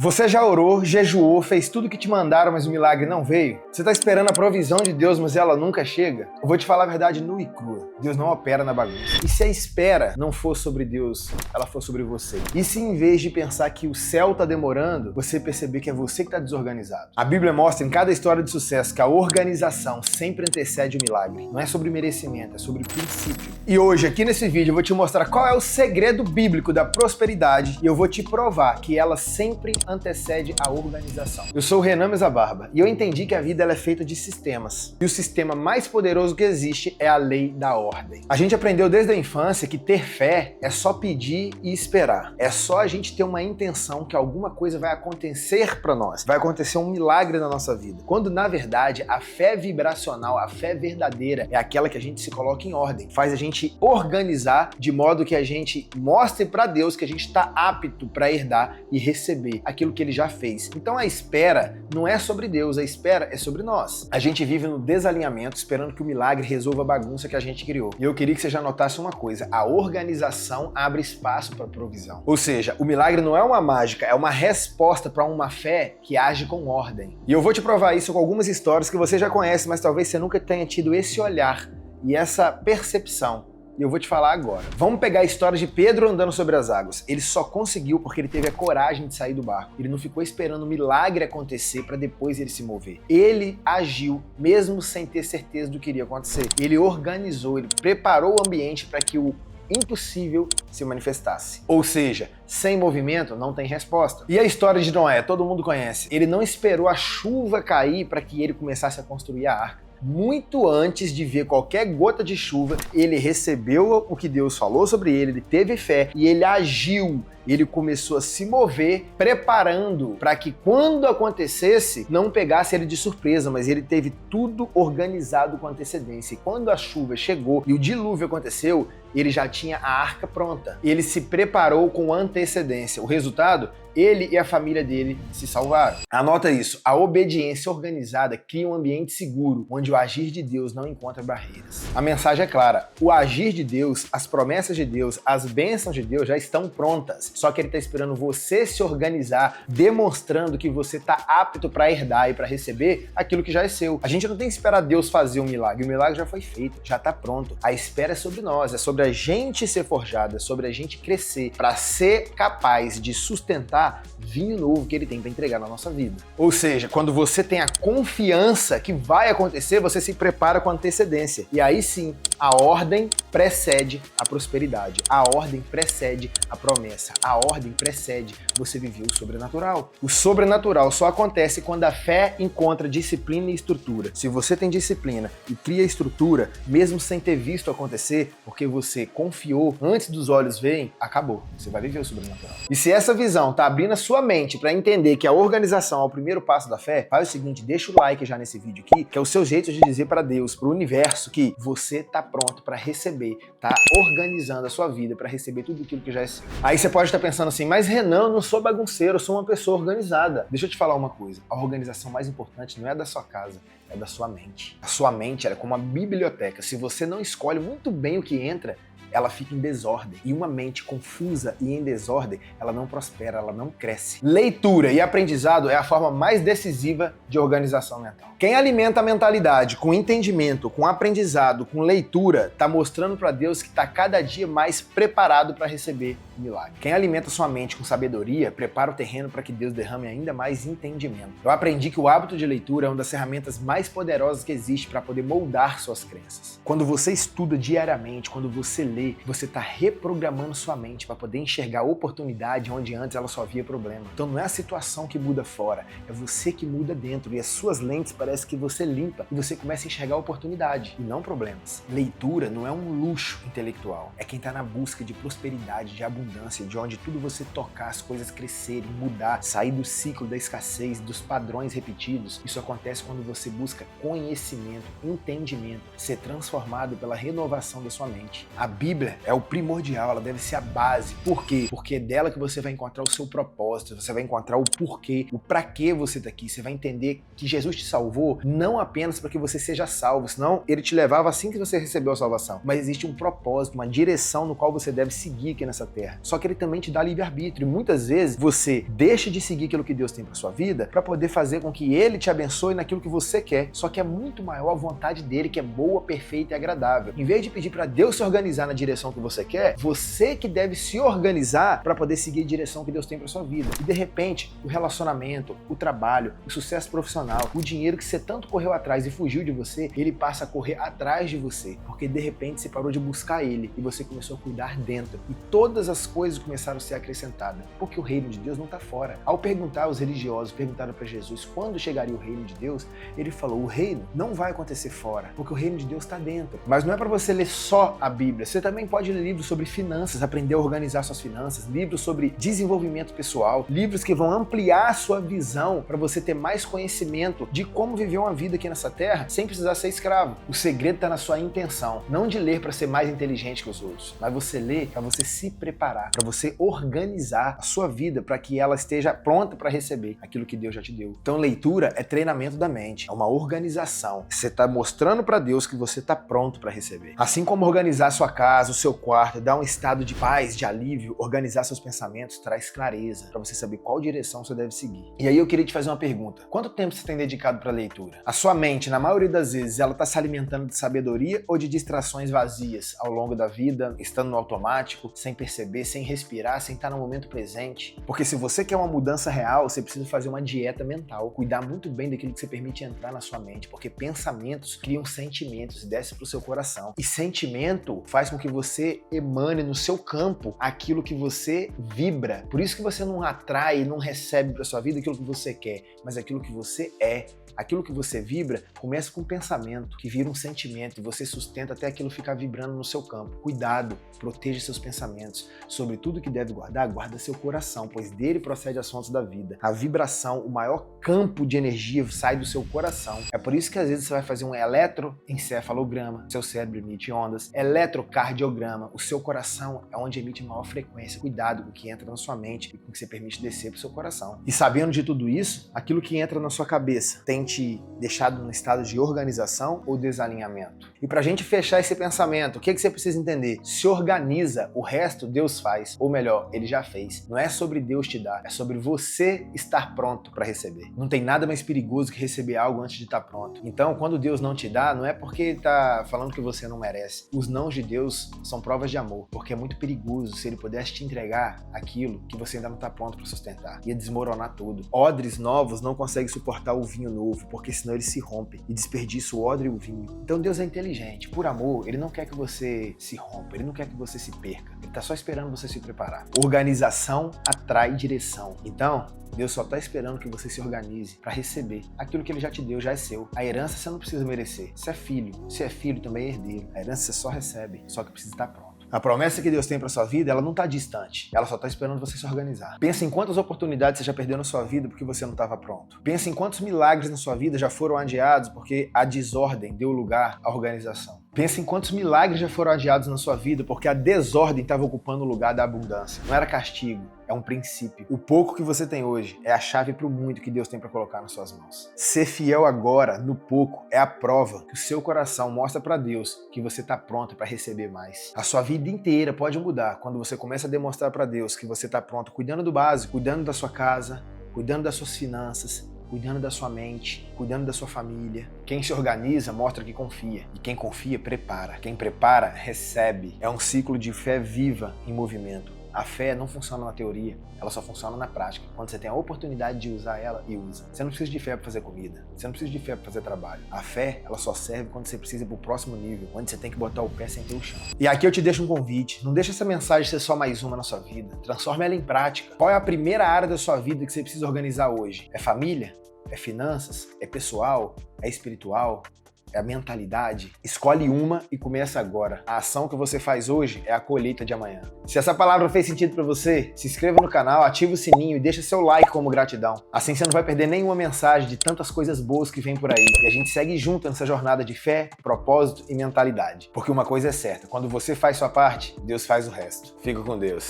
Você já orou, jejuou, fez tudo o que te mandaram, mas o milagre não veio? Você está esperando a provisão de Deus, mas ela nunca chega? Eu vou te falar a verdade nua e crua. Deus não opera na bagunça. E se a espera não for sobre Deus, ela for sobre você? E se em vez de pensar que o céu está demorando, você perceber que é você que está desorganizado? A Bíblia mostra em cada história de sucesso que a organização sempre antecede o milagre. Não é sobre merecimento, é sobre princípio. E hoje, aqui nesse vídeo, eu vou te mostrar qual é o segredo bíblico da prosperidade e eu vou te provar que ela sempre antecede a organização. Eu sou o Renan Mesa Barba e eu entendi que a vida ela é feita de sistemas. E o sistema mais poderoso que existe é a lei da ordem. A gente aprendeu desde a infância que ter fé é só pedir e esperar. É só a gente ter uma intenção que alguma coisa vai acontecer para nós. Vai acontecer um milagre na nossa vida. Quando, na verdade, a fé vibracional, a fé verdadeira é aquela que a gente se coloca em ordem. Faz a gente organizar de modo que a gente mostre para Deus que a gente está apto para herdar e receber aquilo que ele já fez. Então a espera não é sobre Deus, a espera é sobre nós. A gente vive no desalinhamento esperando que o milagre resolva a bagunça que a gente criou. E eu queria que você já notasse uma coisa: a organização abre espaço para provisão. Ou seja, o milagre não é uma mágica, é uma resposta para uma fé que age com ordem. E eu vou te provar isso com algumas histórias que você já conhece, mas talvez você nunca tenha tido esse olhar e essa percepção. E eu vou te falar agora. Vamos pegar a história de Pedro andando sobre as águas. Ele só conseguiu porque ele teve a coragem de sair do barco. Ele não ficou esperando o milagre acontecer para depois ele se mover. Ele agiu mesmo sem ter certeza do que iria acontecer. Ele organizou, ele preparou o ambiente para que o impossível se manifestasse. Ou seja, sem movimento não tem resposta. E a história de Noé, todo mundo conhece. Ele não esperou a chuva cair para que ele começasse a construir a arca. Muito antes de ver qualquer gota de chuva, ele recebeu o que Deus falou sobre ele teve fé e ele agiu. Ele começou a se mover, preparando para que quando acontecesse, não pegasse ele de surpresa, mas ele teve tudo organizado com antecedência. E quando a chuva chegou e o dilúvio aconteceu, ele já tinha a arca pronta. Ele se preparou com antecedência. O resultado? Ele e a família dele se salvaram. Anota isso, a obediência organizada cria um ambiente seguro, onde o agir de Deus não encontra barreiras. A mensagem é clara, o agir de Deus, as promessas de Deus, as bênçãos de Deus já estão prontas. Só que ele está esperando você se organizar, demonstrando que você está apto para herdar e para receber aquilo que já é seu. A gente não tem que esperar Deus fazer um milagre, o milagre já foi feito, já está pronto. A espera é sobre nós, é sobre a gente ser forjado, é sobre a gente crescer para ser capaz de sustentar vinho novo que ele tem para entregar na nossa vida. Ou seja, quando você tem a confiança que vai acontecer, você se prepara com antecedência. E aí sim, a ordem precede a prosperidade. A ordem precede a promessa. A ordem precede você viver o sobrenatural. O sobrenatural só acontece quando a fé encontra disciplina e estrutura. Se você tem disciplina e cria estrutura, mesmo sem ter visto acontecer, porque você confiou antes dos olhos verem, acabou. Você vai viver o sobrenatural. E se essa visão tá abrindo a sua mente para entender que a organização é o primeiro passo da fé, faz o seguinte, deixa o like já nesse vídeo aqui, que é o seu jeito de dizer para Deus, para o universo, que você tá pronto para receber, tá organizando a sua vida para receber tudo aquilo que já é seu. Aí você pode estar pensando assim, mas Renan, eu não sou bagunceiro, eu sou uma pessoa organizada. Deixa eu te falar uma coisa, a organização mais importante não é da sua casa, é da sua mente. A sua mente é como uma biblioteca. Se você não escolhe muito bem o que entra, ela fica em desordem. E uma mente confusa e em desordem, ela não prospera, ela não cresce. Leitura e aprendizado é a forma mais decisiva de organização mental. Quem alimenta a mentalidade com entendimento, com aprendizado, com leitura, está mostrando para Deus que está cada dia mais preparado para receber o milagre. Quem alimenta sua mente com sabedoria, prepara o terreno para que Deus derrame ainda mais entendimento. Eu aprendi que o hábito de leitura é uma das ferramentas mais poderosas que existe para poder moldar suas crenças. Quando você estuda diariamente, quando você lê, você está reprogramando sua mente para poder enxergar oportunidade onde antes ela só via problema. Então não é a situação que muda fora, é você que muda dentro e as suas lentes parece que você limpa e você começa a enxergar oportunidade e não problemas. Leitura não é um luxo intelectual, é quem está na busca de prosperidade, de abundância, de onde tudo você tocar, as coisas crescerem, mudar, sair do ciclo da escassez, dos padrões repetidos. Isso acontece quando você busca conhecimento, entendimento, ser transformado pela renovação da sua mente. A Bíblia Bíblia é o primordial, ela deve ser a base. Por quê? Porque é dela que você vai encontrar o seu propósito, você vai encontrar o porquê, o pra que você tá aqui. Você vai entender que Jesus te salvou não apenas para que você seja salvo, senão ele te levava assim que você recebeu a salvação. Mas existe um propósito, uma direção no qual você deve seguir aqui nessa terra. Só que ele também te dá livre-arbítrio. E muitas vezes você deixa de seguir aquilo que Deus tem para sua vida para poder fazer com que ele te abençoe naquilo que você quer. Só que é muito maior a vontade dele, que é boa, perfeita e agradável. Em vez de pedir para Deus se organizar na direção que você quer, você que deve se organizar para poder seguir a direção que Deus tem para sua vida. E de repente, o relacionamento, o trabalho, o sucesso profissional, o dinheiro que você tanto correu atrás e fugiu de você, ele passa a correr atrás de você, porque de repente você parou de buscar ele e você começou a cuidar dentro. E todas as coisas começaram a ser acrescentadas, porque o reino de Deus não está fora. Ao perguntar aos religiosos, perguntaram para Jesus quando chegaria o reino de Deus, ele falou: o reino não vai acontecer fora, porque o reino de Deus está dentro. Mas não é para você ler só a Bíblia, você também pode ler livros sobre finanças, aprender a organizar suas finanças, livros sobre desenvolvimento pessoal, livros que vão ampliar a sua visão para você ter mais conhecimento de como viver uma vida aqui nessa terra sem precisar ser escravo. O segredo está na sua intenção, não de ler para ser mais inteligente que os outros, mas você lê para você se preparar, para você organizar a sua vida para que ela esteja pronta para receber aquilo que Deus já te deu. Então leitura é treinamento da mente, é uma organização. Você está mostrando para Deus que você está pronto para receber. Assim como organizar a sua casa, o seu quarto, dar um estado de paz, de alívio, organizar seus pensamentos traz clareza para você saber qual direção você deve seguir. E aí eu queria te fazer uma pergunta: quanto tempo você tem dedicado para a leitura? A sua mente, na maioria das vezes, ela está se alimentando de sabedoria ou de distrações vazias ao longo da vida, estando no automático, sem perceber, sem respirar, sem estar no momento presente? Porque se você quer uma mudança real, você precisa fazer uma dieta mental, cuidar muito bem daquilo que você permite entrar na sua mente, porque pensamentos criam sentimentos e desce para o seu coração. E sentimento faz com que você emane no seu campo aquilo que você vibra. Por isso que você não atrai e não recebe para sua vida aquilo que você quer, mas aquilo que você é. Aquilo que você vibra começa com um pensamento, que vira um sentimento e você sustenta até aquilo ficar vibrando no seu campo. Cuidado, proteja seus pensamentos. Sobre tudo que deve guardar, guarda seu coração, pois dele procede as fontes da vida. A vibração, o maior campo de energia sai do seu coração. É por isso que às vezes você vai fazer um eletroencefalograma, seu cérebro emite ondas, eletrocardiograma, o seu coração é onde emite maior frequência. Cuidado com o que entra na sua mente e com o que você permite descer para o seu coração. E sabendo de tudo isso, aquilo que entra na sua cabeça tem te deixado no estado de organização ou desalinhamento? E pra gente fechar esse pensamento, o que você precisa entender? Se organiza, o resto Deus faz, ou melhor, ele já fez. Não é sobre Deus te dar, é sobre você estar pronto para receber. Não tem nada mais perigoso que receber algo antes de estar pronto. Então, quando Deus não te dá, não é porque ele tá falando que você não merece. Os nãos de Deus são provas de amor, porque é muito perigoso se ele pudesse te entregar aquilo que você ainda não tá pronto para sustentar. Ia desmoronar tudo. Odres novos não conseguem suportar o vinho novo, porque senão ele se rompe e desperdiça o odre e o vinho. Então Deus é inteligente. Por amor, ele não quer que você se rompa, ele não quer que você se perca. Ele tá só esperando você se preparar. Organização atrai direção. Então, Deus só tá esperando que você se organize para receber. Aquilo que ele já te deu já é seu. A herança você não precisa merecer. Você é filho. Se é filho, também é herdeiro. A herança você só recebe, só que precisa estar pronto. A promessa que Deus tem para sua vida, ela não está distante. Ela só está esperando você se organizar. Pensa em quantas oportunidades você já perdeu na sua vida porque você não estava pronto. Pensa em quantos milagres na sua vida já foram adiados porque a desordem deu lugar à organização. Pensa em quantos milagres já foram adiados na sua vida porque a desordem estava ocupando o lugar da abundância. Não era castigo, é um princípio. O pouco que você tem hoje é a chave para o muito que Deus tem para colocar nas suas mãos. Ser fiel agora, no pouco, é a prova que o seu coração mostra para Deus que você está pronto para receber mais. A sua vida inteira pode mudar quando você começa a demonstrar para Deus que você está pronto, cuidando do básico, cuidando da sua casa, cuidando das suas finanças, cuidando da sua mente, cuidando da sua família. Quem se organiza mostra que confia. E quem confia, prepara. Quem prepara, recebe. É um ciclo de fé viva em movimento. A fé não funciona na teoria, ela só funciona na prática. Quando você tem a oportunidade de usar ela, e usa. Você não precisa de fé para fazer comida, você não precisa de fé para fazer trabalho. A fé, ela só serve quando você precisa ir pro próximo nível, onde você tem que botar o pé sem ter o chão. E aqui eu te deixo um convite, não deixa essa mensagem ser só mais uma na sua vida, transforme ela em prática. Qual é a primeira área da sua vida que você precisa organizar hoje? É família? É finanças? É pessoal? É espiritual? é a mentalidade. Escolhe uma e começa agora. A ação que você faz hoje é a colheita de amanhã. Se essa palavra fez sentido pra você, se inscreva no canal, ative o sininho e deixa seu like como gratidão. Assim você não vai perder nenhuma mensagem de tantas coisas boas que vem por aí. E a gente segue junto nessa jornada de fé, propósito e mentalidade. Porque uma coisa é certa, quando você faz sua parte, Deus faz o resto. Fica com Deus.